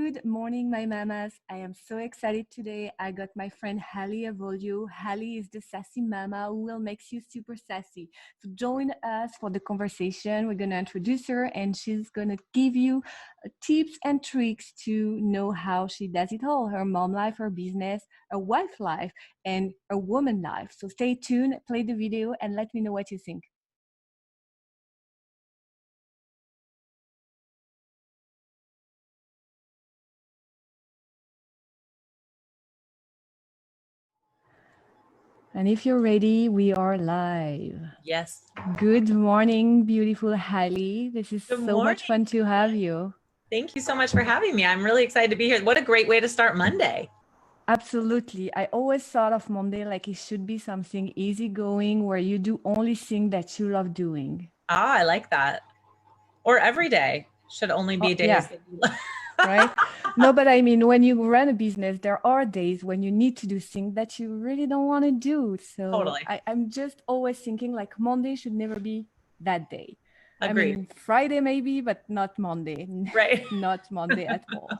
Good morning, my mamas. I am so excited today. I got my friend Hallie Avolio. Hallie is the sassy mama who will make you super sassy. So join us for the conversation. We're going to introduce her and she's going to give you tips and tricks to know how she does it all, her mom life, her business, her wife life, and her woman life. So stay tuned, play the video, and let me know what you think. And if you're ready, we are live. Yes. Good morning, beautiful Hallie. This is so much fun to have you. Thank you so much for having me. I'm really excited to be here. What a great way to start Monday. Absolutely. I always thought of Monday like it should be something easygoing where you do only things that you love doing. Ah, I like that. Or every day should only be days that you love. Right? No, but I mean, when you run a business, there are days when you need to do things that you really don't want to do. So Totally. I'm just always thinking like Monday should never be that day. Agreed. I mean, Friday maybe, but not Monday. Right. Not Monday at all.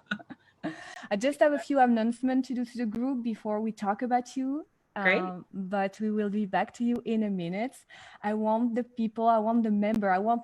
I just have a few announcements to do to the group before we talk about you. Great. But we will be back to you in a minute. I want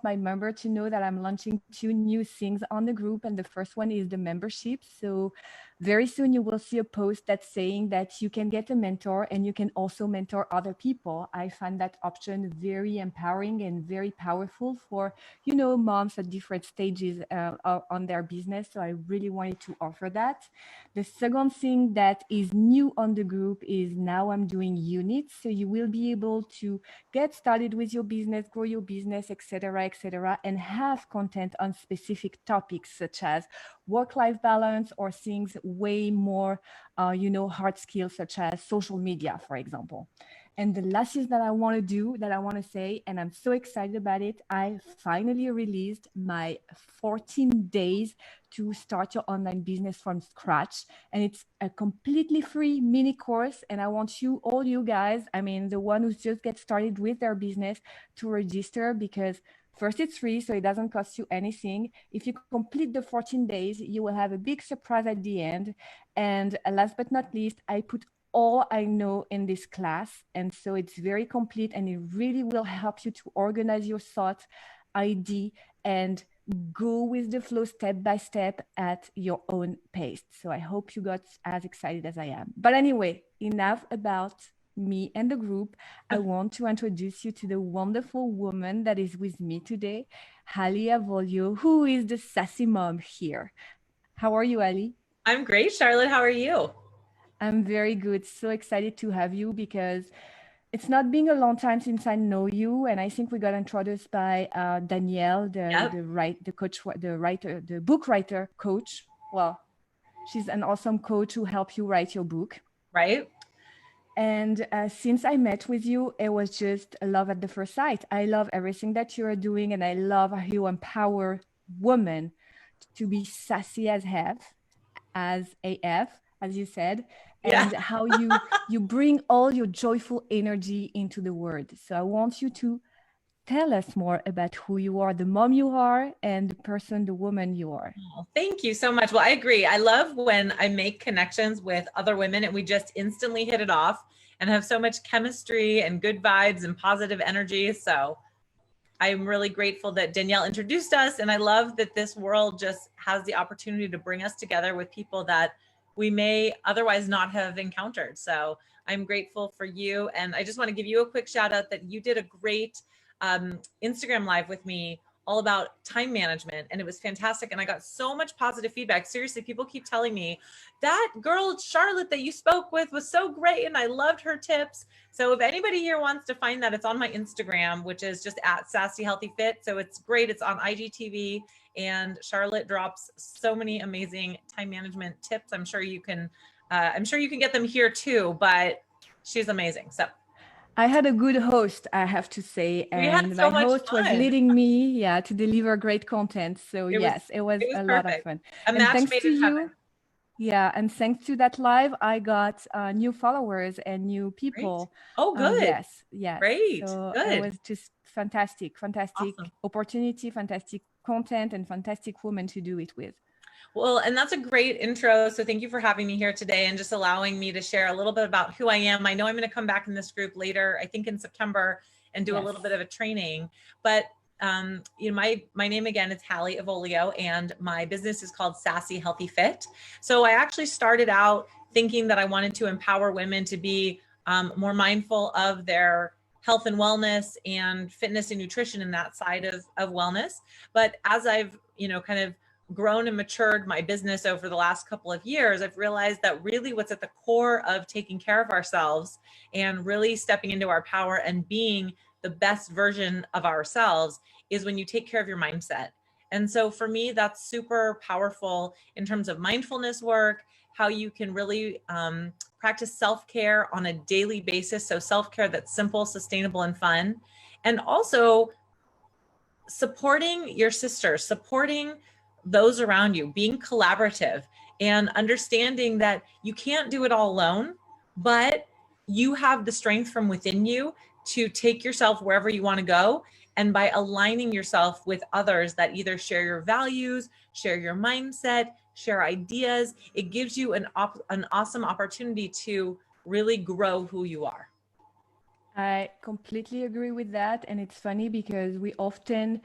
my member to know that I'm launching 2 new things on the group. And the first one is the membership. So very soon you will see a post that's saying that you can get a mentor and you can also mentor other people. I find that option very empowering and very powerful for, moms at different stages on their business. So I really wanted to offer that. The second thing that is new on the group is now I'm doing units. So you will be able to get started with your business, grow your business, etc., and have content on specific topics such as work-life balance or things way more, hard skills such as social media, for example. And the last thing that I want to say, and I'm so excited about it, I finally released my 14 days to start your online business from scratch. And it's a completely free mini course. And I want all you guys, the one who's just get started with their business, to register because first, it's free, so it doesn't cost you anything. If you complete the 14 days, you will have a big surprise at the end. And last but not least, I put all I know in this class. And so it's very complete and it really will help you to organize your thoughts, ID, and go with the flow step by step at your own pace. So I hope you got as excited as I am. But anyway, enough about me and the group. I want to introduce you to the wonderful woman that is with me today, Hallie Avolio, who is the sassy mom here. How are you, Ali? I'm great, Charlotte. How are you? I'm very good. So excited to have you because it's not been a long time since I know you, and I think we got introduced by Danielle, the book writer coach. Well, she's an awesome coach who helped you write your book. Right. And since I met with you, it was just a love at the first sight. I love everything that you are doing, and I love how you empower women to be sassy as AF, as you said, and how you bring all your joyful energy into the world. So I want you to tell us more about who you are, the mom you are, and the woman you are. Oh, thank you so much. Well, I agree. I love when I make connections with other women and we just instantly hit it off and have so much chemistry and good vibes and positive energy. So I'm really grateful that Danielle introduced us. And I love that this world just has the opportunity to bring us together with people that we may otherwise not have encountered. So I'm grateful for you. And I just want to give you a quick shout out that you did a great Instagram live with me all about time management. And it was fantastic. And I got so much positive feedback. Seriously, people keep telling me that girl, Charlotte, that you spoke with was so great. And I loved her tips. So if anybody here wants to find that, it's on my Instagram, which is just at Sassy Healthy Fit. So it's great. It's on IGTV, and Charlotte drops so many amazing time management tips. I'm sure you can get them here too, but she's amazing. So I had a good host, I have to say, and my host was leading me, to deliver great content. So it was a lot of fun. And thanks to you. Yeah, and thanks to that live, I got new followers and new people. Great. Oh, good. Yes. Great. So good. It was just fantastic Awesome. opportunity, fantastic content, and fantastic woman to do it with. Well, and that's a great intro. So thank you for having me here today and just allowing me to share a little bit about who I am. I know I'm going to come back in this group later, I think in September, and do a little bit of a training. But you know, my name again is Hallie Avolio, and my business is called Sassy Healthy Fit. So I actually started out thinking that I wanted to empower women to be more mindful of their health and wellness and fitness and nutrition and that side of wellness. But as I've, you know, kind of grown and matured my business over the last couple of years, I've realized that really what's at the core of taking care of ourselves and really stepping into our power and being the best version of ourselves is when you take care of your mindset. And so for me, that's super powerful in terms of mindfulness work, how you can really practice self-care on a daily basis. So self-care that's simple, sustainable, and fun. And also supporting your sisters, supporting those around you, being collaborative, and understanding that you can't do it all alone, but you have the strength from within you to take yourself wherever you want to go. And by aligning yourself with others that either share your values, share your mindset, share ideas, it gives you an awesome opportunity to really grow who you are. I completely agree with that. And it's funny because we often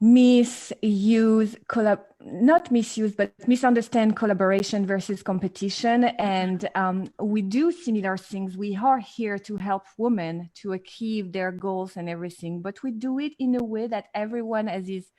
misunderstand collaboration versus competition. And we do similar things. We are here to help women to achieve their goals and everything, but we do it in a way that everyone has his,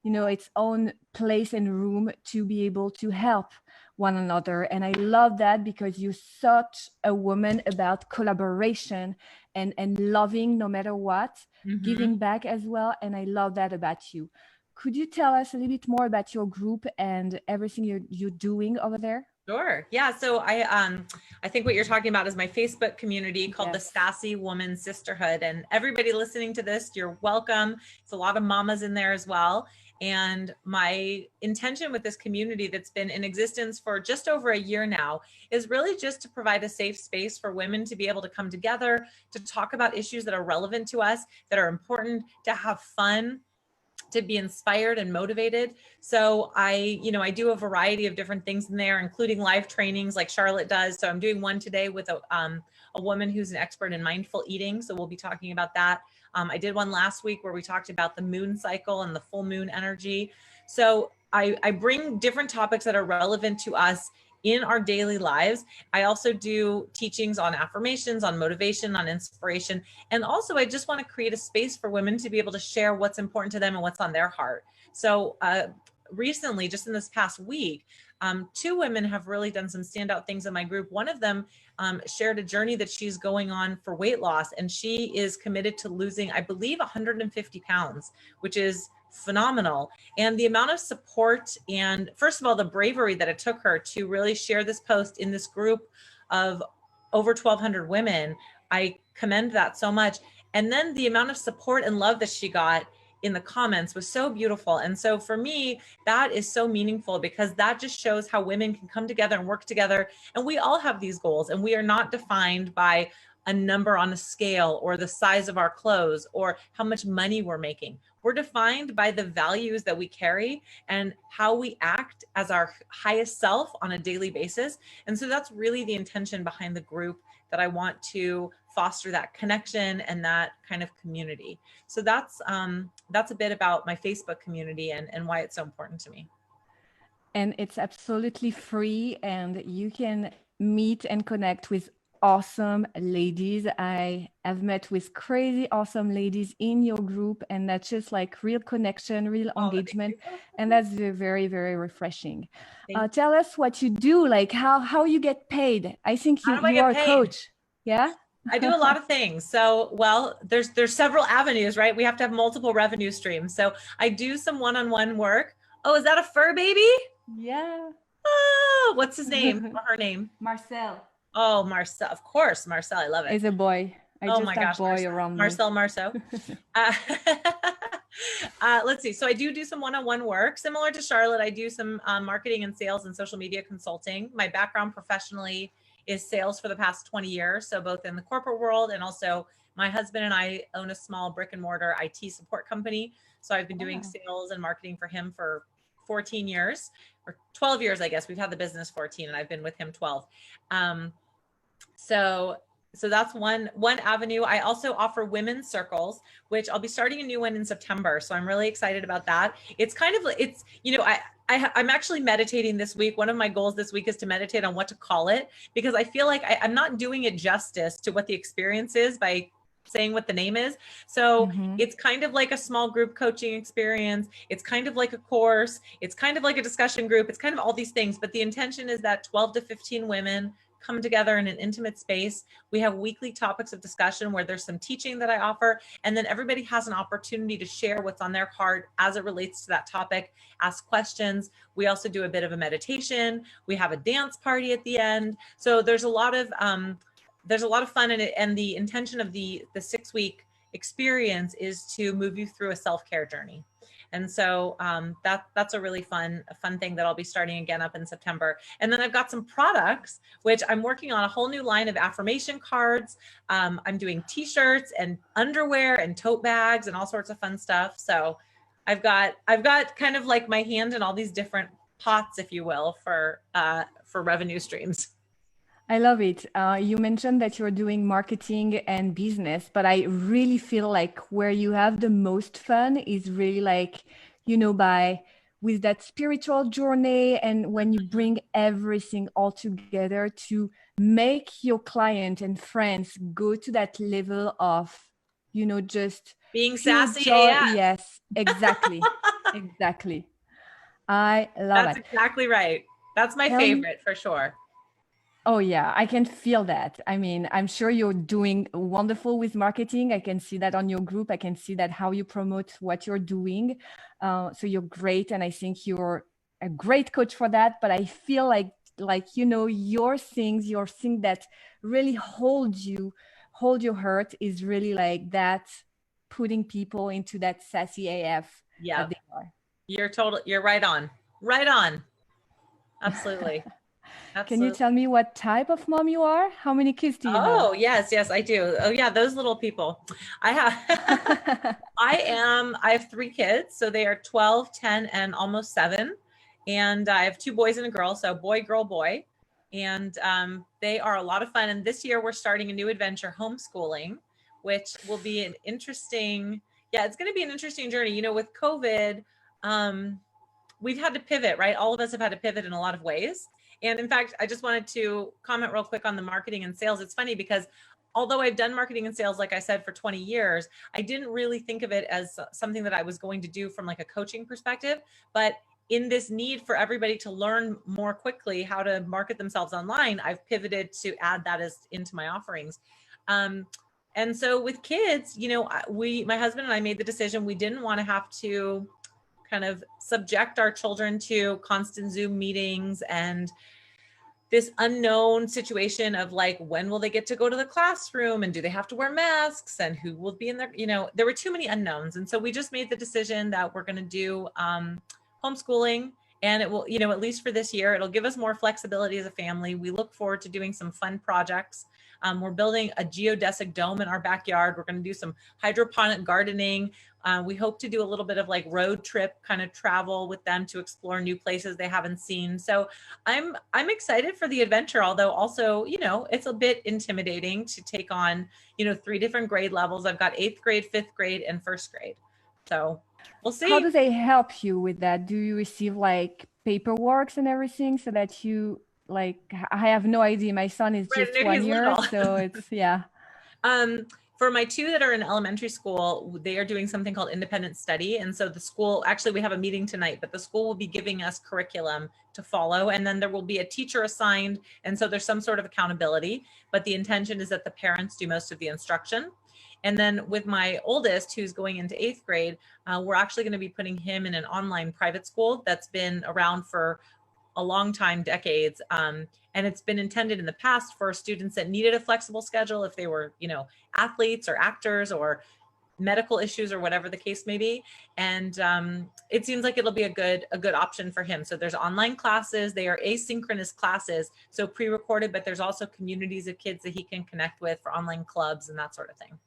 you know, its own place and room to be able to help one another. And I love that because you're such a woman about collaboration and loving no matter what, giving back as well. And I love that about you. Could you tell us a little bit more about your group and everything you're doing over there? Sure. Yeah. So I think what you're talking about is my Facebook community called the Sassy Woman Sisterhood. And everybody listening to this, you're welcome. It's a lot of mamas in there as well. And my intention with this community that's been in existence for just over a year now is really just to provide a safe space for women to be able to come together, to talk about issues that are relevant to us, that are important, to have fun, to be inspired and motivated. So I do a variety of different things in there, including live trainings like Charlotte does. So I'm doing one today with a woman who's an expert in mindful eating. So we'll be talking about that. I did one last week where we talked about the moon cycle and the full moon energy. So I bring different topics that are relevant to us in our daily lives. I also do teachings on affirmations, on motivation, on inspiration. And also I just want to create a space for women to be able to share what's important to them and what's on their heart. So recently, just in this past week, 2 women have really done some standout things in my group. One of them shared a journey that she's going on for weight loss, and she is committed to losing, I believe, 150 pounds, which is phenomenal. And the amount of support and, first of all, the bravery that it took her to really share this post in this group of over 1,200 women, I commend that so much. And then the amount of support and love that she got in the comments was so beautiful. And so for me, that is so meaningful because that just shows how women can come together and work together. And we all have these goals, and we are not defined by a number on a scale or the size of our clothes or how much money we're making. We're defined by the values that we carry and how we act as our highest self on a daily basis. And so that's really the intention behind the group, that I want to foster that connection and that kind of community. So that's a bit about my Facebook community and why it's so important to me. And it's absolutely free, and you can meet and connect with awesome ladies. I have met with crazy awesome ladies in your group, and that's just like real connection, real engagement, and that's very, very refreshing. Tell us what you do, like how you get paid. I think you are a coach. Yeah. I do a lot of things. So, well, there's several avenues, right? We have to have multiple revenue streams. So I do some one-on-one work. Oh, is that a fur baby? Yeah. Oh, what's his name or her name? Marcel. Oh, Marcel. Of course, Marcel. I love it. He's a boy. Oh my gosh, boy around Marcel Marceau. Let's see. So I do some one-on-one work similar to Charlotte. I do some marketing and sales and social media consulting. My background professionally is sales for the past 20 years. So both in the corporate world, and also my husband and I own a small brick and mortar IT support company. So I've been doing sales and marketing for him for 14 years or 12 years, I guess. We've had the business 14 and I've been with him 12. So that's one avenue. I also offer women's circles, which I'll be starting a new one in September. So I'm really excited about that. It's kind of, it's, you know, I'm actually meditating this week. One of my goals this week is to meditate on what to call it, because I feel like I'm not doing it justice to what the experience is by saying what the name is. So it's kind of like a small group coaching experience. It's kind of like a course. It's kind of like a discussion group. It's kind of all these things, but the intention is that 12 to 15 women come together in an intimate space. We have weekly topics of discussion where there's some teaching that I offer, and then everybody has an opportunity to share what's on their heart as it relates to that topic, ask questions. We also do a bit of a meditation. We have a dance party at the end. So there's a lot of fun in it, and the intention of the 6-week experience is to move you through a self-care journey. And so that's a really fun thing that I'll be starting again up in September. And then I've got some products, which I'm working on a whole new line of affirmation cards. I'm doing t-shirts and underwear and tote bags and all sorts of fun stuff. So I've got kind of like my hand in all these different pots, if you will, for revenue streams. I love it. You mentioned that you're doing marketing and business, but I really feel like where you have the most fun is really like, you know, with that spiritual journey, and when you bring everything all together to make your client and friends go to that level of, you know, just being sassy. Yes, exactly. Exactly. I love it. That's exactly right. That's my favorite for sure. Oh yeah, I can feel that. I mean, I'm sure you're doing wonderful with marketing. I can see that on your group. I can see that how you promote what you're doing. So you're great. And I think you're a great coach for that. But I feel like, you know, your thing that really hold your heart is really like that, putting people into that sassy AF. Yeah. You're right on. Right on. Absolutely. Can you tell me what type of mom you are? How many kids do you have? Oh, yes, I do. Oh yeah, those little people. I have 3 kids. So they are 12, 10, and almost 7. And I have 2 boys and a girl. So boy, girl, boy. And they are a lot of fun. And this year we're starting a new adventure, homeschooling, which will be an interesting, it's going to be an interesting journey. You know, with COVID, we've had to pivot, right? All of us have had to pivot in a lot of ways. And in fact, I just wanted to comment real quick on the marketing and sales. It's funny because although I've done marketing and sales, like I said, for 20 years, I didn't really think of it as something that I was going to do from like a coaching perspective. But in this need for everybody to learn more quickly how to market themselves online, I've pivoted to add that into my offerings. And so with kids, you know, my husband and I made the decision, we didn't want to have to kind of subject our children to constant Zoom meetings and this unknown situation of like, when will they get to go to the classroom, and do they have to wear masks, and who will be in there? You know, there were too many unknowns. And so we just made the decision that we're going to do homeschooling, and it will, you know, at least for this year, it'll give us more flexibility as a family. We look forward to doing some fun projects. We're building a geodesic dome in our backyard. We're going to do some hydroponic gardening. We hope to do a little bit of like road trip kind of travel with them to explore new places they haven't seen. So I'm excited for the adventure, although also, you know, it's a bit intimidating to take on, you know, 3 different grade levels. I've got 8th grade, 5th grade, and 1st grade. So we'll see. How do they help you with that? Do you receive like paperwork and everything so that you, like, I have no idea. My son is just 1 year, so it's, yeah. For my 2 that are in elementary school, they are doing something called independent study. And so the school, actually we have a meeting tonight, but the school will be giving us curriculum to follow. And then there will be a teacher assigned. And so there's some sort of accountability, but the intention is that the parents do most of the instruction. And then with my oldest, who's going into 8th grade, we're actually going to be putting him in an online private school that's been around for a long time, decades. And it's been intended in the past for students that needed a flexible schedule, if they were, you know, athletes or actors or medical issues or whatever the case may be. And it seems like it'll be a good option for him. So there's online classes, they are asynchronous classes, so pre-recorded, but there's also communities of kids that he can connect with for online clubs and that sort of thing.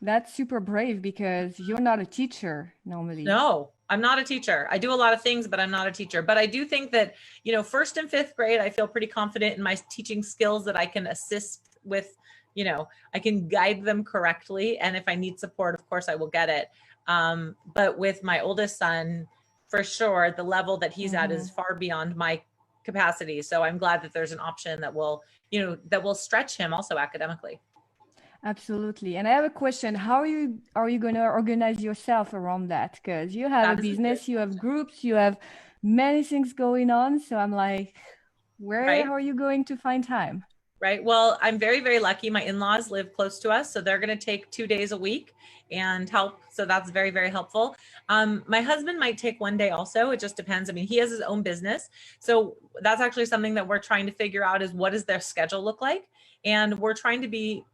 That's super brave, because you're not a teacher normally. No, I'm not a teacher. I do a lot of things, but I'm not a teacher. But I do think that, you know, first and fifth grade, I feel pretty confident in my teaching skills that I can assist with, you know, I can guide them correctly. And if I need support, of course, I will get it. But with my oldest son, for sure, the level that he's at is far beyond my capacity. So I'm glad that there's an option that will, you know, that will stretch him also academically. Absolutely. And I have a question. How are you going to organize yourself around that? Because you have a business, you have groups, you have many things going on. So I'm like, where are you going to find time? Right. Well, I'm very, very lucky. My in-laws live close to us, so they're going to take 2 days a week and help. So that's very, very helpful. My husband might take 1 day also. It just depends. I mean, he has his own business. So that's actually something that we're trying to figure out is what does their schedule look like? And we're trying to be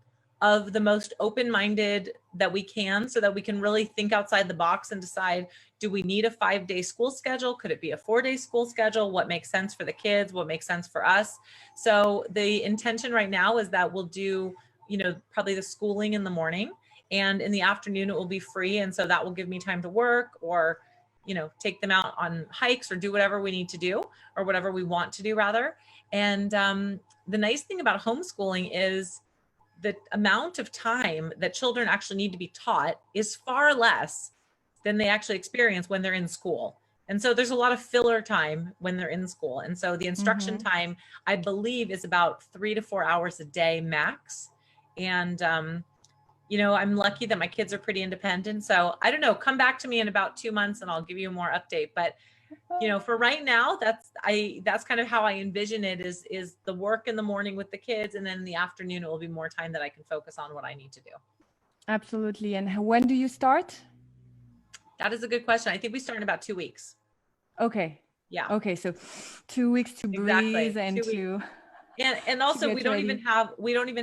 of the most open-minded that we can so that we can really think outside the box and decide, do we need a 5-day school schedule? Could it be a 4-day school schedule? What makes sense for the kids? What makes sense for us? So the intention right now is that we'll do, you know, probably the schooling in the morning, and in the afternoon it will be free. And so that will give me time to work or, you know, take them out on hikes or do whatever we need to do or whatever we want to do rather. And the nice thing about homeschooling is the amount of time that children actually need to be taught is far less than they actually experience when they're in school. And so there's a lot of filler time when they're in school. And so the instruction time, I believe, is about 3 to 4 hours a day max. And, you know, I'm lucky that my kids are pretty independent. So I don't know, come back to me in about 2 months and I'll give you a more update. But you know, for right now, that's kind of how I envision it is the work in the morning with the kids. And then in the afternoon, it will be more time that I can focus on what I need to do. Absolutely. And when do you start? That is a good question. I think we start in about 2 weeks. Okay. Yeah. Okay. So 2 weeks to breathe and and also we don't even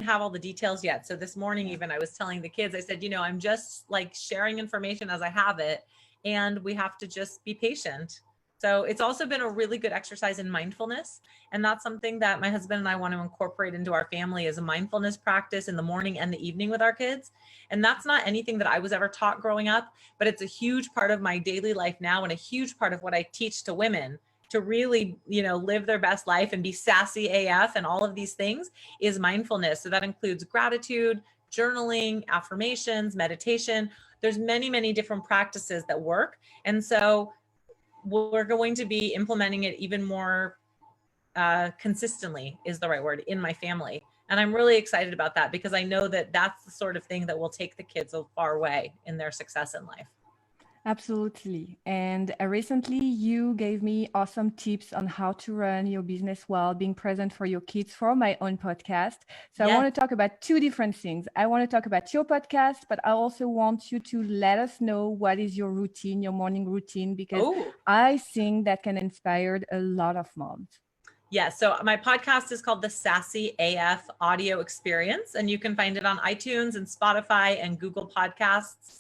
have all the details yet. So this morning, even I was telling the kids, I said, you know, I'm just like sharing information as I have it, and we have to just be patient. So it's also been a really good exercise in mindfulness. And that's something that my husband and I want to incorporate into our family as a mindfulness practice in the morning and the evening with our kids. And that's not anything that I was ever taught growing up, but it's a huge part of my daily life now and a huge part of what I teach to women to really, you know, live their best life and be sassy AF and all of these things is mindfulness. So that includes gratitude, journaling, affirmations, meditation. There's many, many different practices that work. And so we're going to be implementing it even more consistently is the right word in my family. And I'm really excited about that because I know that that's the sort of thing that will take the kids a far way in their success in life. Absolutely. And recently you gave me awesome tips on how to run your business while being present for your kids for my own podcast. So I want to talk about two different things. I want to talk about your podcast, but I also want you to let us know what is your routine, your morning routine, because I think that can inspire a lot of moms. Yeah, so my podcast is called the Sassy AF Audio Experience, and you can find it on iTunes and Spotify and Google Podcasts.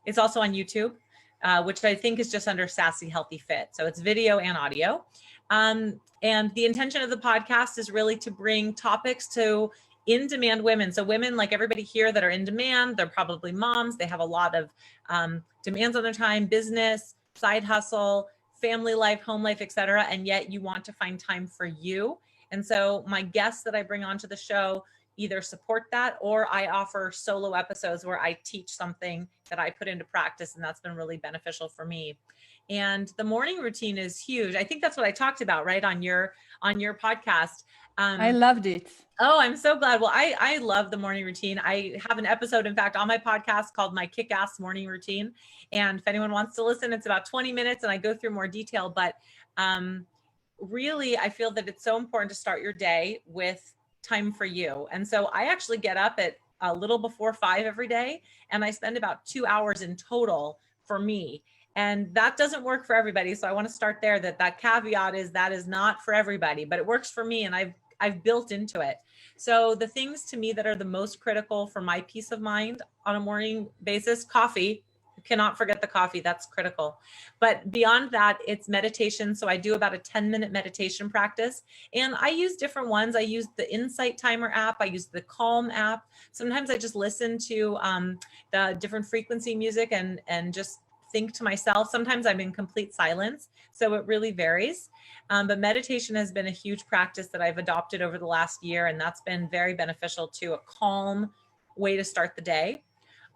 It's also on YouTube, which I think is just under Sassy Healthy Fit. So it's video and audio. And the intention of the podcast is really to bring topics to in-demand women. So women like everybody here that are in demand, they're probably moms. They have a lot of demands on their time, business, side hustle, family life, home life, et cetera. And yet you want to find time for you. And so my guests that I bring onto the show either support that, or I offer solo episodes where I teach something that I put into practice, and that's been really beneficial for me. And the morning routine is huge. I think that's what I talked about, right, on your podcast. I loved it. Oh, I'm so glad. Well, I love the morning routine. I have an episode, in fact, on my podcast called My Kick-Ass Morning Routine. And if anyone wants to listen, it's about 20 minutes and I go through more detail. But really, I feel that it's so important to start your day with time for you. And so I actually get up at a little before 5 every day, and I spend about 2 hours in total for me. And that doesn't work for everybody. So I want to start there, that caveat is that is not for everybody, but it works for me, and I've built into it. So the things to me that are the most critical for my peace of mind on a morning basis, coffee. Cannot forget the coffee. That's critical. But beyond that, it's meditation. So I do about a 10-minute meditation practice, and I use different ones. I use the Insight Timer app. I use the Calm app. Sometimes I just listen to the different frequency music and just think to myself. Sometimes I'm in complete silence. So it really varies. But meditation has been a huge practice that I've adopted over the last year. And that's been very beneficial to a calm way to start the day.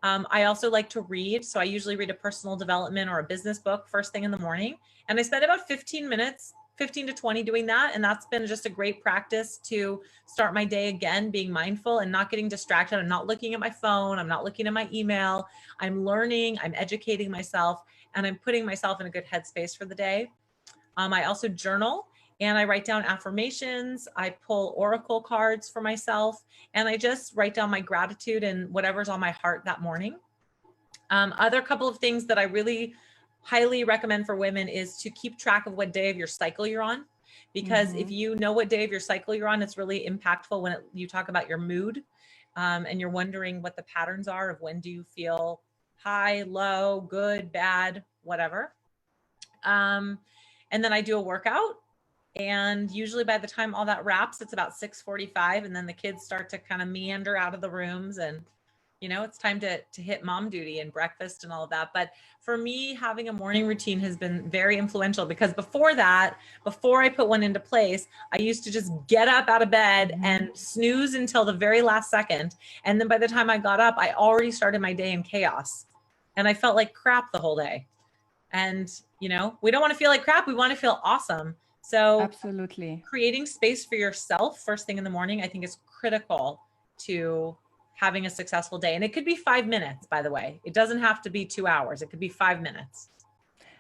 I also like to read. So I usually read a personal development or a business book first thing in the morning. And I spend about 15 minutes, 15 to 20 doing that. And that's been just a great practice to start my day again, being mindful and not getting distracted. I'm not looking at my phone. I'm not looking at my email. I'm learning, I'm educating myself, and I'm putting myself in a good headspace for the day. I also journal and I write down affirmations. I pull oracle cards for myself, and I just write down my gratitude and whatever's on my heart that morning. Other couple of things that I really highly recommend for women is to keep track of what day of your cycle you're on. Because if you know what day of your cycle you're on, it's really impactful when you talk about your mood, and you're wondering what the patterns are of when do you feel high, low, good, bad, whatever. And then I do a workout. And usually by the time all that wraps, it's about 6:45. And then the kids start to kind of meander out of the rooms, and it's time to hit mom duty and breakfast and all of that. But for me, having a morning routine has been very influential, because before I put one into place, I used to just get up out of bed and snooze until the very last second. And then by the time I got up, I already started my day in chaos, and I felt like crap the whole day. And, we don't want to feel like crap. We want to feel awesome. So Absolutely. creating space for yourself first thing in the morning, I think, is critical to having a successful day. And it could be 5 minutes, by the way. It doesn't have to be 2 hours. It could be 5 minutes.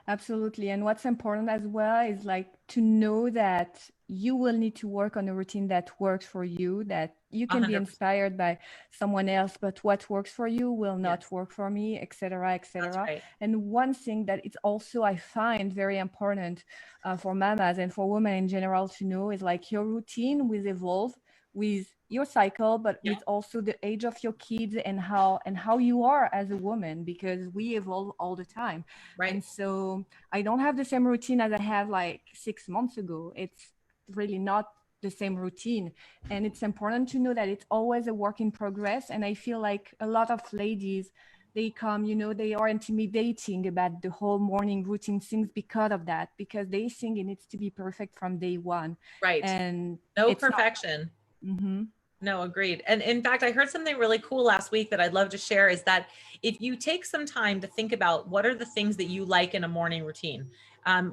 Absolutely. And what's important as well is to know that you will need to work on a routine that works for you, that you can 100%. be inspired by someone else, but what works for you will not work for me, etc., etc. Right. And one thing that it's also, I find very important for mamas and for women in general to know is your routine will evolve with your cycle, but with also the age of your kids and how you are as a woman, because we evolve all the time. Right. And so I don't have the same routine as I had 6 months ago. It's really not the same routine. And it's important to know that it's always a work in progress. And I feel like a lot of ladies, they come, they are intimidating about the whole morning routine things because of that, because they think it needs to be perfect from day one. Right. And no perfection. No, agreed. And in fact, I heard something really cool last week that I'd love to share, is that if you take some time to think about what are the things that you like in a morning routine,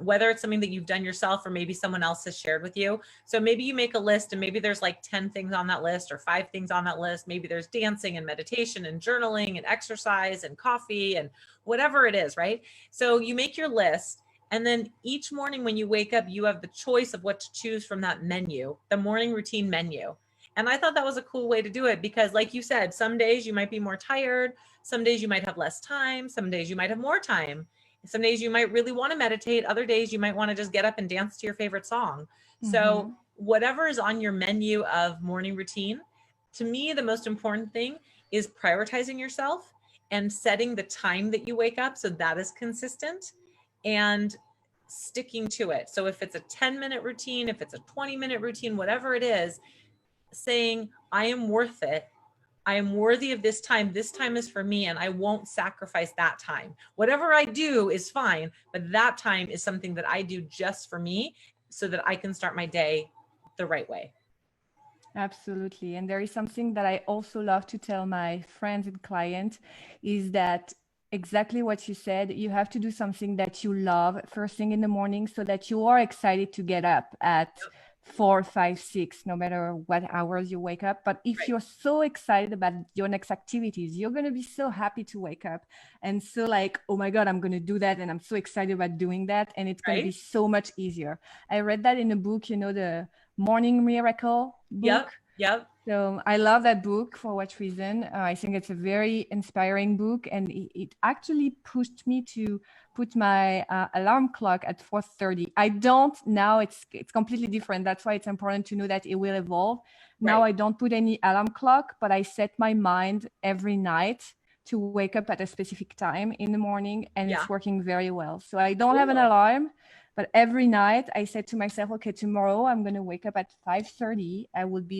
whether it's something that you've done yourself or maybe someone else has shared with you. So maybe you make a list and maybe there's 10 things on that list or 5 things on that list. Maybe there's dancing and meditation and journaling and exercise and coffee and whatever it is, right? So you make your list. And then each morning when you wake up, you have the choice of what to choose from that menu, the morning routine menu. And I thought that was a cool way to do it, because like you said, some days you might be more tired. Some days you might have less time. Some days you might have more time. Some days you might really want to meditate. Other days you might want to just get up and dance to your favorite song. So whatever is on your menu of morning routine, to me, the most important thing is prioritizing yourself and setting the time that you wake up so that is consistent and sticking to it. So if it's a 10-minute routine, if it's a 20-minute routine, whatever it is, saying, I am worth it. I am worthy of this time. This time is for me, and I won't sacrifice that time. Whatever I do is fine, but that time is something that I do just for me so that I can start my day the right way. Absolutely. And there is something that I also love to tell my friends and clients is that exactly what you said, you have to do something that you love first thing in the morning so that you are excited to get up at 4, 5, 6, no matter what hours you wake up. But if you're so excited about your next activities, you're going to be so happy to wake up and so oh my God, I'm going to do that. And I'm so excited about doing that. And it's going to be so much easier. I read that in a book, the Morning Miracle book. Yep. So I love that book. For what reason? I think it's a very inspiring book, and it actually pushed me to put my alarm clock at 4:30. I don't now. It's completely different. That's why it's important to know that it will evolve. Now I don't put any alarm clock, but I set my mind every night to wake up at a specific time in the morning, and it's working very well. So I don't have an alarm. But every night I said to myself, okay, tomorrow I'm going to wake up at 5:30.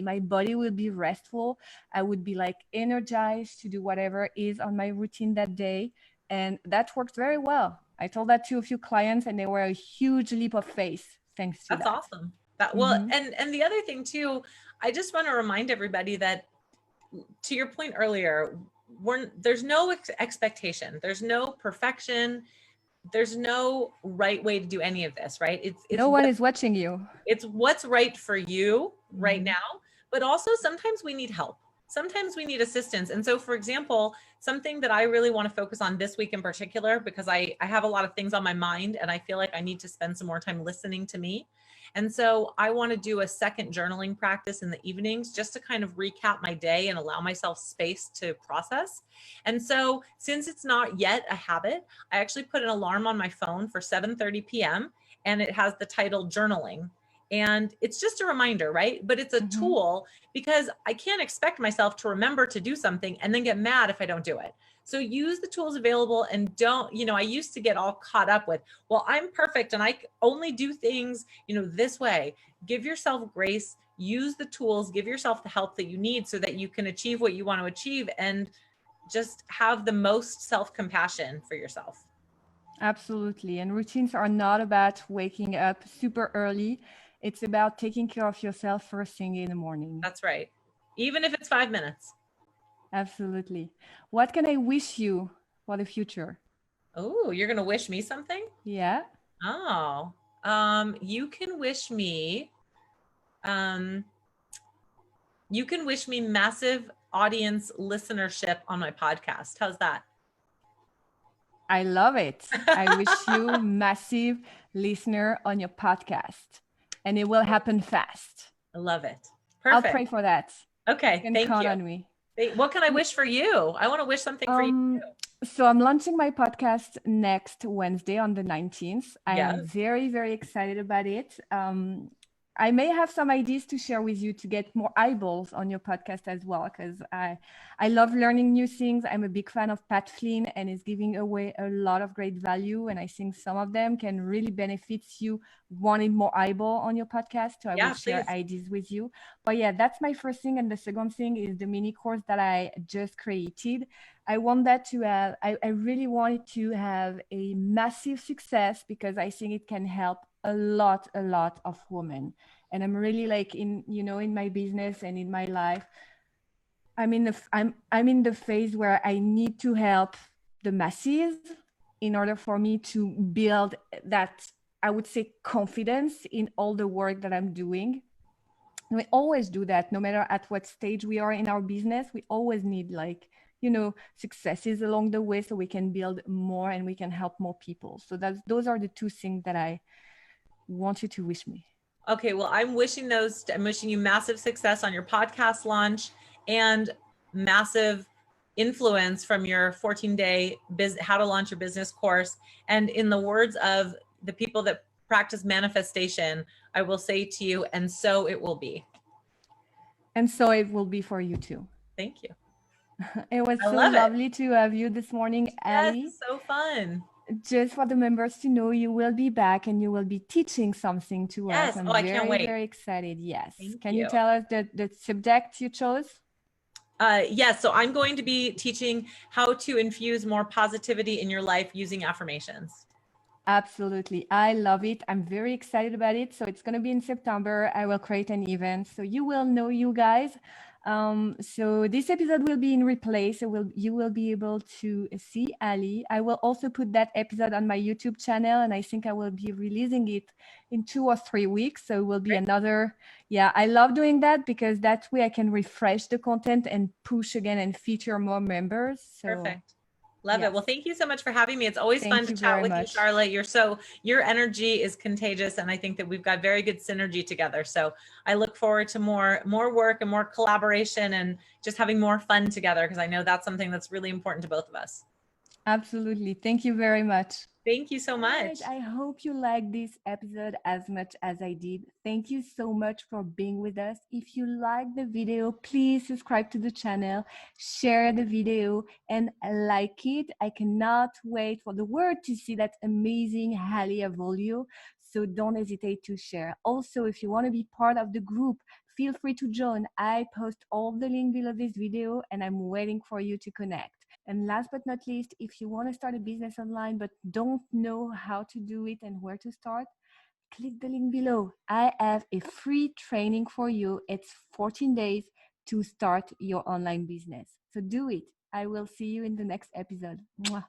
My body will be restful. I would be energized to do whatever is on my routine that day. And that worked very well. I told that to a few clients and they were a huge leap of faith thanks to That's that. awesome. Well, and the other thing too, I just want to remind everybody that, to your point earlier, there's no expectation. There's no perfection. There's no right way to do any of this, right? It's no one is watching you. It's what's right for you right now. But also sometimes we need help. Sometimes we need assistance. And so, for example, something that I really want to focus on this week in particular, because I have a lot of things on my mind and I feel like I need to spend some more time listening to me. And so I want to do a second journaling practice in the evenings just to kind of recap my day and allow myself space to process. And so since it's not yet a habit, I actually put an alarm on my phone for 7:30 p.m. and it has the title journaling. And it's just a reminder, right? But it's a tool, because I can't expect myself to remember to do something and then get mad if I don't do it. So use the tools available and don't, I used to get all caught up with, well, I'm perfect and I only do things, this way. Give yourself grace, use the tools, give yourself the help that you need so that you can achieve what you want to achieve, and just have the most self-compassion for yourself. Absolutely. And routines are not about waking up super early. It's about taking care of yourself first thing in the morning. That's right. Even if it's 5 minutes. Absolutely. What can I wish you for the future? Oh, you're going to wish me something? Yeah. Oh, you can wish me, massive audience listenership on my podcast. How's that? I love it. I wish you massive listener on your podcast, and it will happen fast. I love it. Perfect. I'll pray for that. Okay. You can count on me. What can I wish for you? I want to wish something for you. So I'm launching my podcast next Wednesday on the 19th. I am very, very excited about it. I may have some ideas to share with you to get more eyeballs on your podcast as well, because I love learning new things. I'm a big fan of Pat Flynn and is giving away a lot of great value. And I think some of them can really benefit you wanting more eyeball on your podcast. So I will share ideas with you. But yeah, that's my first thing. And the second thing is the mini course that I just created. I want that to have, I really want it to have a massive success, because I think it can help a lot of women. And I'm really like in my business and in my life, I'm in the phase where I need to help the masses in order for me to build that, I would say, confidence in all the work that I'm doing. And we always do that, no matter at what stage we are in our business. We always need successes along the way so we can build more and we can help more people. So those are the two things that I want you to wish me. Okay, well, I'm wishing you massive success on your podcast launch and massive influence from your 14-day how to launch your business course. And in the words of the people that practice manifestation, I will say to you, and so it will be. And so it will be for you too. Thank you. It was so lovely to have you this morning, Ali. Yes, so fun. Just for the members to know, you will be back and you will be teaching something to us. I'm I can't wait. Very excited. Yes. Can you tell us the subject you chose? Yes. So I'm going to be teaching how to infuse more positivity in your life using affirmations. Absolutely. I love it. I'm very excited about it. So it's going to be in September. I will create an event, so you will know you guys. So this episode will be in replay, so you will be able to see Ali. I will also put that episode on my YouTube channel, and I think I will be releasing it in 2 or 3 weeks. So it will be another, I love doing that, because that way I can refresh the content and push again and feature more members. So. Perfect. Love it. Well, thank you so much for having me. It's always fun to chat with you, Charlotte. Your energy is contagious, and I think that we've got very good synergy together. So I look forward to more work and more collaboration and just having more fun together, because I know that's something that's really important to both of us. Absolutely. Thank you very much. Thank you so much. I hope you liked this episode as much as I did. Thank you so much for being with us. If you liked the video, please subscribe to the channel, share the video, and like it. I cannot wait for the world to see that amazing Ali Avolio. So don't hesitate to share. Also, if you want to be part of the group, feel free to join. I post all the links below this video, and I'm waiting for you to connect. And last but not least, if you want to start a business online but don't know how to do it and where to start, click the link below. I have a free training for you. It's 14 days to start your online business. So do it. I will see you in the next episode. Mwah.